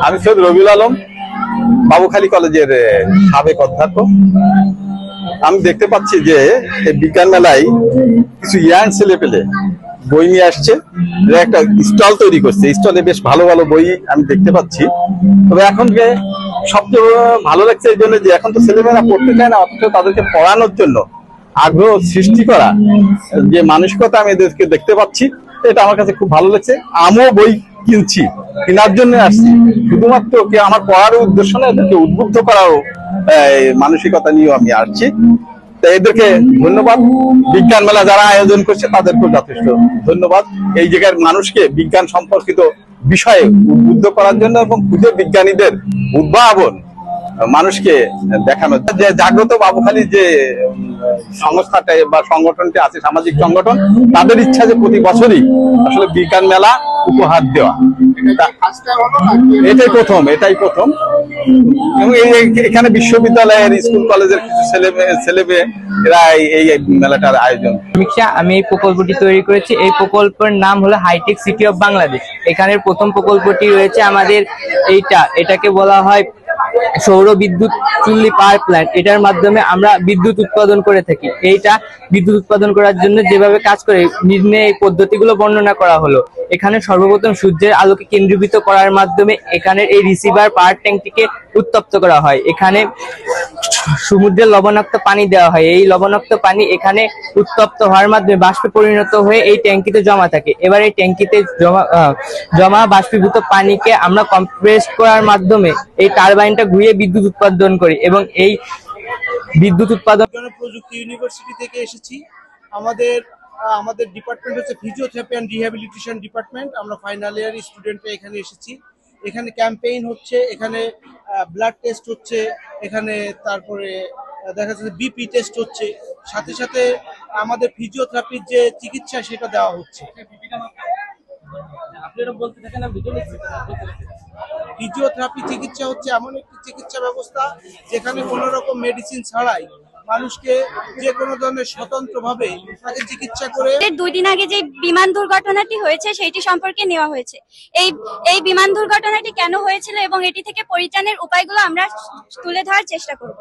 আমি সৈয়দ রবিউল আলম, বাবুখালী কলেজের সাবেক অধ্যক্ষ। আমি দেখতে পাচ্ছি যে এই বিজ্ঞান মেলায় কিছু ইয়াং ছেলে পেলে বই নিয়ে আসছে, একটা স্টল তৈরি করছে। স্টলে বেশ ভালো ভালো বই আমি দেখতে পাচ্ছি। তবে এখন সবচেয়ে ভালো লাগছে এই জন্য যে এখন তো ছেলেমেয়েরা পড়তে চায় না, অথচ তাদেরকে পড়ানোর জন্য আগ্রহ সৃষ্টি করা যে মানসিকতা আমি এদেরকে দেখতে পাচ্ছি, এটা আমার কাছে খুব ভালো লাগছে। আমিও বই কিনছি, কেনার জন্য আসছি, শুধুমাত্র আমার পড়ার উদ্দেশ্য না, এদেরকে উদ্বুদ্ধ করারও মানসিকতা নিয়েও আমি আসছি। এদেরকে ধন্যবাদ। বিজ্ঞান মেলা যারা আয়োজন করছে তাদেরকেও যথেষ্ট ধন্যবাদ। এই জায়গার মানুষকে বিজ্ঞান সম্পর্কিত বিষয়ে উদ্বুদ্ধ করার জন্য এবং খুদে বিজ্ঞানীদের উদ্ভাবন মানুষকে দেখানো, যে জাগ্রত বাবুখালী যে সংস্থাটা বা সংগঠনটি আছে, সামাজিক সংগঠন, তাদের ইচ্ছা যে প্রতি বছরই আসলে বিজ্ঞান মেলা উপহার দেওয়া। এটাই প্রথম। এবং এখানে বিশ্ববিদ্যালয়ের স্কুল কলেজের কিছু ছেলে মেয়ে এরা এই মেলাটার আয়োজন। আমি এই প্রকল্পটি তৈরি করেছি। এই প্রকল্পের নাম হলো হাইটেক সিটি অফ বাংলাদেশ। এখানের প্রথম প্রকল্পটি রয়েছে আমাদের এটাকে বলা হয় সৌর বিদ্যুৎ চুল্লি পাওয়ার প্ল্যান্ট। এটার মাধ্যমে আমরা বিদ্যুৎ উৎপাদন করে থাকি। এইটা বিদ্যুৎ উৎপাদন করার জন্য যেভাবে কাজ করে নির্ণয় এই পদ্ধতিগুলো বর্ণনা করা হলো। এখানে সর্বপ্রথম সূর্যের আলোকে কেন্দ্রীভূত করার মাধ্যমে এখানের এই রিসিভার পাওয়ার ট্যাঙ্কটিকে উত্তপ্ত করা হয়। এখানে সমুদ্রের লবণাক্ত পানি দেওয়া হয়। এই লবণাক্ত পানি এখানে উত্তপ্ত হওয়ার মাধ্যমে বাষ্পে পরিণত হয়ে এই ট্যাঙ্কিতে জমা থাকে। এবার এই ট্যাঙ্কিতে জমা বাষ্পীভূত পানিকে আমরা কম্প্রেস করার মাধ্যমে এই টারবাইনটা ঘুরিয়ে বিদ্যুৎ উৎপাদন করি। এবং এই বিদ্যুৎ উৎপাদন প্রযুক্তি ইউনিভার্সিটি থেকে এসেছি। আমাদের ডিপার্টমেন্ট হচ্ছে ফিজিওথেরাপি অ্যান্ড রিহ্যাবিলিটেশন ডিপার্টমেন্ট। আমরা ফাইনাল ইয়ার স্টুডেন্টরা এখানে এসেছি। এখানে ক্যাম্পেইন হচ্ছে, এখানে ব্লাড টেস্ট হচ্ছে, এখানে তারপরে দেখা যাচ্ছে বিপি টেস্ট হচ্ছে, সাথে সাথে আমাদের ফিজিওথেরাপির যে চিকিৎসা সেটা দেওয়া হচ্ছে। ফিজিওথেরাপি চিকিৎসা হচ্ছে এমন একটি চিকিৎসা ব্যবস্থা যেখানে কোনো রকম মেডিসিন ছাড়াই মানুষকে যে কোনো ধরনের স্বতন্ত্রভাবে তাকে চিকিৎসা করে। 2 দিন আগে যে বিমান দুর্ঘটনাটি হয়েছে সেইটি সম্পর্কে নেওয়া হয়েছে। এই বিমান দুর্ঘটনাটি কেন হয়েছিল এবং এটি থেকে পরিত্রাণের উপায়গুলো আমরা তুলে ধরার চেষ্টা করব।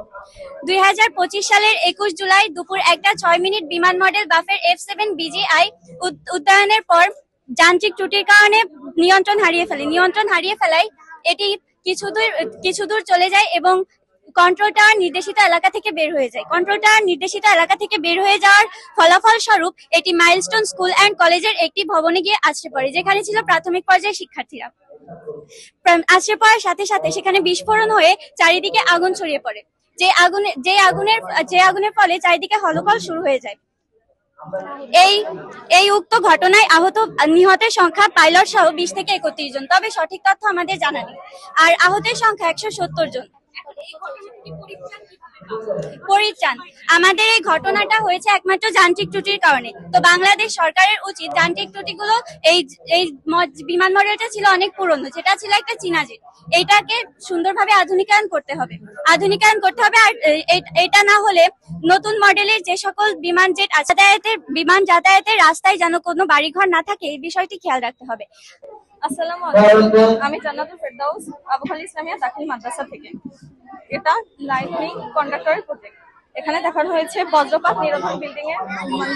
2025 সালের 21 জুলাই দুপুর 1:06 বিমান মডেল বাফের F7 BGI উড্ডয়নের পর যান্ত্রিক ত্রুটির কারণে নিয়ন্ত্রণ হারিয়ে ফেলায় এটি কিছু দূর চলে যায় এবং কন্ট্রোল টাওয়ার নির্দেশিত এলাকা থেকে বের হয়ে যায়। কন্ট্রোল টাওয়ার নির্দেশিত এলাকা থেকে বের হয়ে যাওয়ার ফলাফল স্বরূপ এটি মাইলস্টোন স্কুল অ্যান্ড কলেজের একটি ভবনে গিয়ে আছড়ে পড়ে, যেখানে ছিল প্রাথমিক পর্যায়ের শিক্ষার্থীরা। আছড়ে পড়ার সাথে সাথে সেখানে বিস্ফোরণ হয়ে চারিদিকে আগুন ছড়িয়ে পড়ে, যে আগুনের ফলে চারিদিকে হলকল শুরু হয়ে যায়। এই উক্ত ঘটনায় নিহতের সংখ্যা পাইলট সহ 20 থেকে 31 জন, তবে সঠিক তথ্য আমাদের জানা নেই। আর আহতের সংখ্যা 170 জন। পরিত্রাণ, আমাদের এই ঘটনাটা হয়েছে একমাত্র যান্ত্রিক ত্রুটির কারণে। তো বাংলাদেশ সরকারের উচিত যান্ত্রিক ত্রুটিগুলো, এই বিমান মডেলটা ছিল অনেক পুরনো, যেটা ছিল একটা চীনা জেট, এইটাকে সুন্দরভাবে আধুনিকায়ন করতে হবে। আর এটা না হলে নতুন মডেলের যে সকল বিমান যাতায়াতের রাস্তায় যেন কোনো বাড়িঘর না থাকে, এই বিষয়টি খেয়াল রাখতে হবে। আসসালামু আলাইকুম, আমি জান্নাতুল ফেরদাউস, বাবুখালী ইসলামিয়া দাখিল মাদ্রাসা থেকে। এটা লাইটনিং কন্ডাক্টরের প্রজেক্ট। এখানে দেখানো হয়েছে বজ্রপাত নিরোধক বিল্ডিং এ,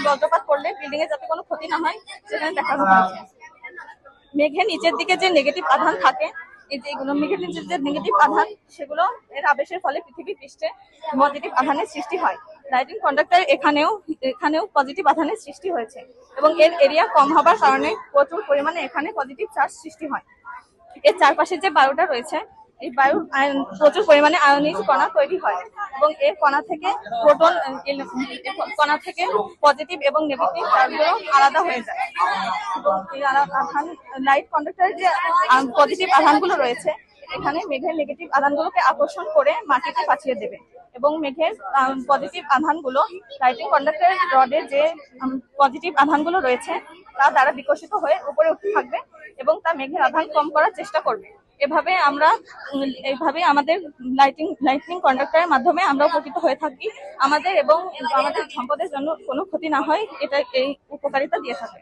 বজ্রপাত পড়লে বিল্ডিং এ যাতে কোনো ক্ষতি না হয় সেখানে দেখানো হয়েছে। মেঘের নিচের দিকে যে নেগেটিভ আধান থাকে, এই যে এগুলো মেঘের নিচের যে নেগেটিভ আধান, সেগুলো এর আবেশের ফলে পৃথিবী পৃষ্ঠে পজিটিভ আধানের সৃষ্টি হয়। লাইটিং কন্ডাক্টর এখানেও পজিটিভ আধানের সৃষ্টি হয়েছে এবং এর এরিয়া কম হবার কারণে প্রচুর পরিমাণে এখানে পজিটিভ চার্জ সৃষ্টি হয়। এর চারপাশে যে বায়ুটা রয়েছে, এই বায়ু প্রচুর পরিমাণে আয়নিক কণা তৈরি হয় এবং এর কণা থেকে পজিটিভ এবং নেগেটিভ চার্জগুলো আলাদা হয়ে যায়। এই লাইট কন্ডাক্টরের যে পজিটিভ আধানগুলো রয়েছে, এখানে মেঘের নেগেটিভ আধানগুলোকে আকর্ষণ করে মাটিতে পাঠিয়ে দেবে এবং মেঘের পজিটিভ আধানগুলো লাইটিং কন্ডাক্টরের রডে যে পজিটিভ আধানগুলো রয়েছে তা দ্বারা বিকশিত হয়ে উপরে উঠতে থাকবে এবং তা মেঘের আধান কম করার চেষ্টা করবে। এভাবে আমাদের লাইটনিং কন্ডাক্টরের মাধ্যমে আমরা উপকৃত হয়ে থাকি। আমাদের এবং আমাদের সম্পদের জন্য কোনো ক্ষতি না হয়, এটা এই উপকারিতা দিয়ে থাকে।